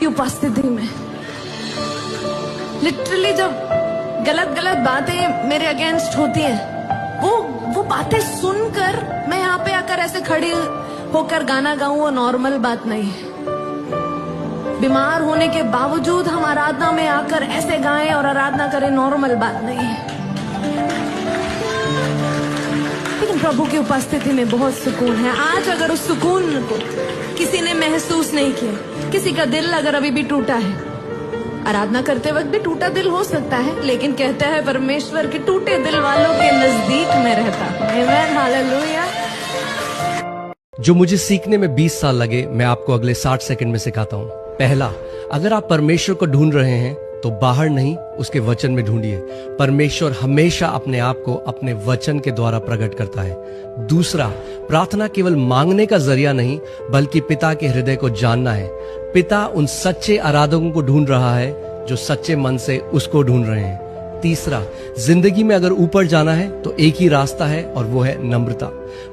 की उपस्थिति में। लिटरली जब गलत गलत बातें मेरे अगेंस्ट होती हैं, वो बातें सुनकर मैं यहाँ पे आकर ऐसे खड़ी होकर गाना गाऊं, वो नॉर्मल बात नहीं है। बीमार होने के बावजूद हम आराधना में आकर ऐसे गाएं और आराधना करें, नॉर्मल बात नहीं है। लेकिन प्रभु की उपस्थिति में बहुत सुकून है। आज अगर उस सुकून को किसी ने महसूस नहीं किया, किसी का दिल अगर अभी भी टूटा है, आराधना करते वक्त भी टूटा दिल हो सकता है, लेकिन कहते हैं परमेश्वर के टूटे दिल वालों के नजदीक में रहता है। आमीन, हालेलुया। जो मुझे सीखने में 20 साल लगे, मैं आपको अगले 60 सेकंड में सिखाता हूँ। पहला, अगर आप परमेश्वर को ढूंढ रहे हैं तो बाहर नहीं, उसके वचन में ढूंढिए। परमेश्वर हमेशा अपने आप को अपने वचन के द्वारा प्रकट करता है। दूसरा, प्रार्थना केवल मांगने का जरिया नहीं, बल्कि पिता के हृदय को जानना है। पिता उन सच्चे आराधकों को ढूंढ रहा है जो सच्चे मन से उसको ढूंढ रहे हैं। तीसरा, जिंदगी में अगर ऊपर जाना है तो एक ही रास्ता है, और वो है नम्रता।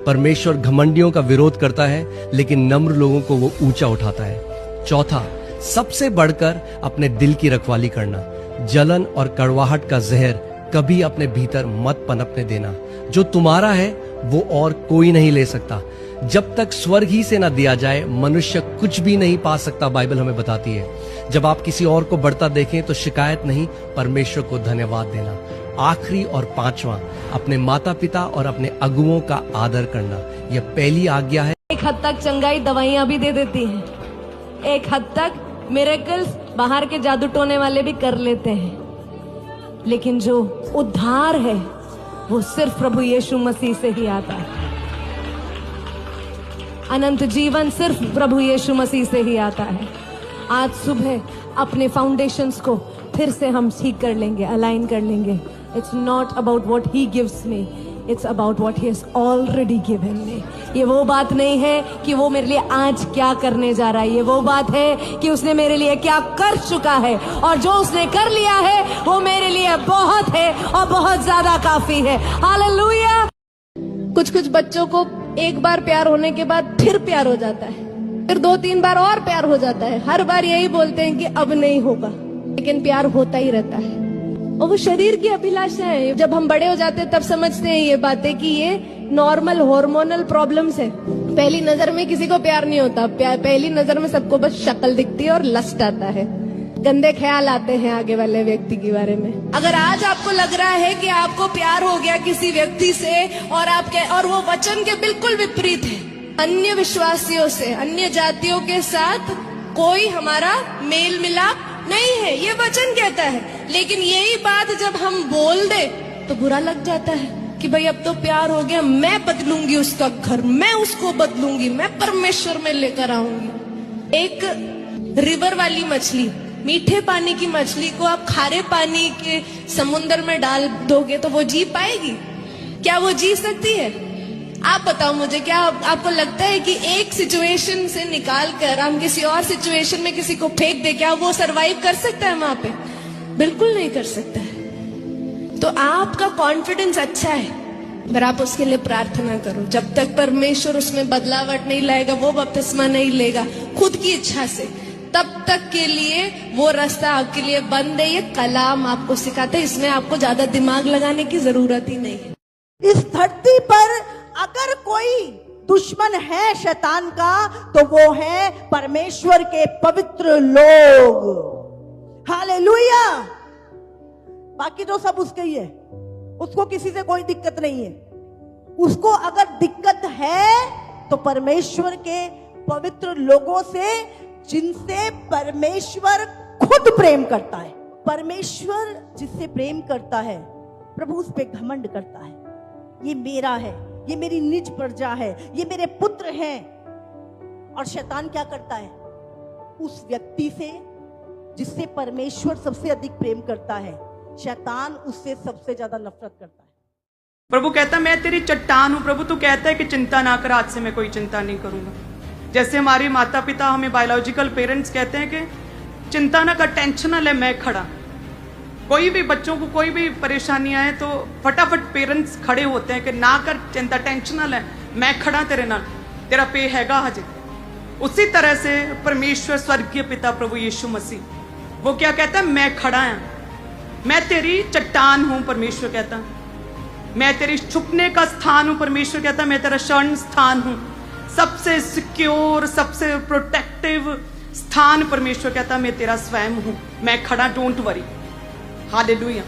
परमेश्वर घमंडियों का विरोध करता है, लेकिन नम्र लोगों को वो ऊंचा उठाता है। चौथा, सबसे बढ़कर अपने दिल की रखवाली करना। जलन और कड़वाहट का जहर कभी अपने भीतर मत पनपने देना। जो तुम्हारा है वो और कोई नहीं ले सकता। जब तक स्वर्ग ही से ना दिया जाए, मनुष्य कुछ भी नहीं पा सकता, बाइबल हमें बताती है। जब आप किसी और को बढ़ता देखें तो शिकायत नहीं, परमेश्वर को धन्यवाद देना। आखिरी और पांचवा, अपने माता पिता और अपने अगुओं का आदर करना। यह पहली आज्ञा है। एक हद तक चंगाई दवाइयां भी दे देती हैं, एक हद तक मिरेकल्स बाहर के जादू टोने वाले भी कर लेते हैं, लेकिन जो उद्धार है वो सिर्फ प्रभु यीशु मसीह से ही आता है। अनंत जीवन सिर्फ प्रभु यीशु मसीह से ही आता है। आज सुबह अपने फाउंडेशंस को फिर से हम ठीक कर लेंगे, अलाइन कर लेंगे। It's not about what he gives me, it's about what he has already given me. ये वो बात नहीं है कि वो मेरे लिए आज क्या करने जा रहा है, ये वो बात है कि उसने मेरे लिए क्या कर चुका है, और जो उसने कर लिया है वो मेरे लिए बहुत है और बहुत ज्यादा काफी है। हालेलुया। कुछ कुछ बच्चों को एक बार प्यार होने के बाद फिर प्यार हो जाता है, फिर 2-3 बार और प्यार हो जाता है। हर बार यही बोलते हैं कि अब नहीं होगा, लेकिन प्यार होता ही रहता है। और वो शरीर की अभिलाषा है। जब हम बड़े हो जाते हैं तब समझते हैं ये बातें कि ये नॉर्मल हार्मोनल प्रॉब्लम्स है। पहली नजर में किसी को प्यार नहीं होता, पहली नजर में सबको बस शक्ल दिखती है और लस्ट आता है, गंदे ख्याल आते हैं आगे वाले व्यक्ति के बारे में। अगर आज आपको लग रहा है कि आपको प्यार हो गया किसी व्यक्ति से और वो वचन के बिल्कुल विपरीत है, अन्य विश्वासियों से, अन्य जातियों के साथ कोई हमारा मेल मिलाप नहीं है, ये वचन कहता है। लेकिन यही बात जब हम बोल दे तो बुरा लग जाता है कि भाई अब तो प्यार हो गया, मैं बदलूंगी उसका घर, मैं उसको बदलूंगी, मैं परमेश्वर में लेकर आऊंगी। एक रिवर वाली मछली, मीठे पानी की मछली को आप खारे पानी के समुद्र में डाल दोगे तो वो जी पाएगी? क्या वो जी सकती है? आप बताओ मुझे, क्या आपको लगता है कि एक सिचुएशन से निकाल कर हम किसी और सिचुएशन में किसी को फेंक दे, क्या वो सरवाइव कर सकता है वहां पे? बिल्कुल नहीं कर सकता है। तो आपका कॉन्फिडेंस अच्छा है, पर आप उसके लिए प्रार्थना करो। जब तक परमेश्वर उसमें बदलावट नहीं लाएगा, वो बपतिस्मा नहीं लेगा खुद की इच्छा से, तब तक के लिए वो रास्ता आपके लिए बंद है। ये कलाम आपको सिखाते हैं, इसमें आपको ज्यादा दिमाग लगाने की जरूरत ही नहीं है। इस धरती पर अगर कोई दुश्मन है शैतान का, तो वो है परमेश्वर के पवित्र लोग। हालेलुया। बाकी तो सब उसके ही है, उसको किसी से कोई दिक्कत नहीं है। उसको अगर दिक्कत है तो परमेश्वर के पवित्र लोगों से, जिनसे परमेश्वर खुद प्रेम करता है। परमेश्वर जिससे प्रेम करता है, प्रभु उस पे घमंड करता है। ये मेरा है, ये मेरी निज प्रजा है, ये मेरे पुत्र हैं। और शैतान क्या करता है? उस व्यक्ति से जिससे परमेश्वर सबसे अधिक प्रेम करता है, शैतान उससे सबसे ज्यादा नफरत करता है। प्रभु कहता है मैं तेरी चट्टान हूं। प्रभु तू कहता है कि चिंता ना कर, आज से मैं कोई चिंता नहीं करूंगा। जैसे हमारे माता पिता, हमें बायोलॉजिकल पेरेंट्स कहते हैं कि चिंता ना कर, टेंशन ना ले, मैं खड़ा। कोई भी बच्चों को कोई भी परेशानी आए तो फटाफट पेरेंट्स खड़े होते हैं कि ना कर चिंता, टेंशन ना ले, मैं खड़ा तेरे नाल, तेरा पे हैगा हजे। उसी तरह से परमेश्वर स्वर्गीय पिता प्रभु यीशु मसीह, वो क्या कहता है, मैं खड़ा हूं, मैं तेरी चट्टान हूं। परमेश्वर कहता मैं तेरी छुपने का स्थान हूं। परमेश्वर कहता मैं तेरा शरण स्थान हूं, सबसे सिक्योर, सबसे प्रोटेक्टिव स्थान। परमेश्वर कहता मैं तेरा स्वयं हूं, मैं खड़ा, डोंट वरी। हालेलुया।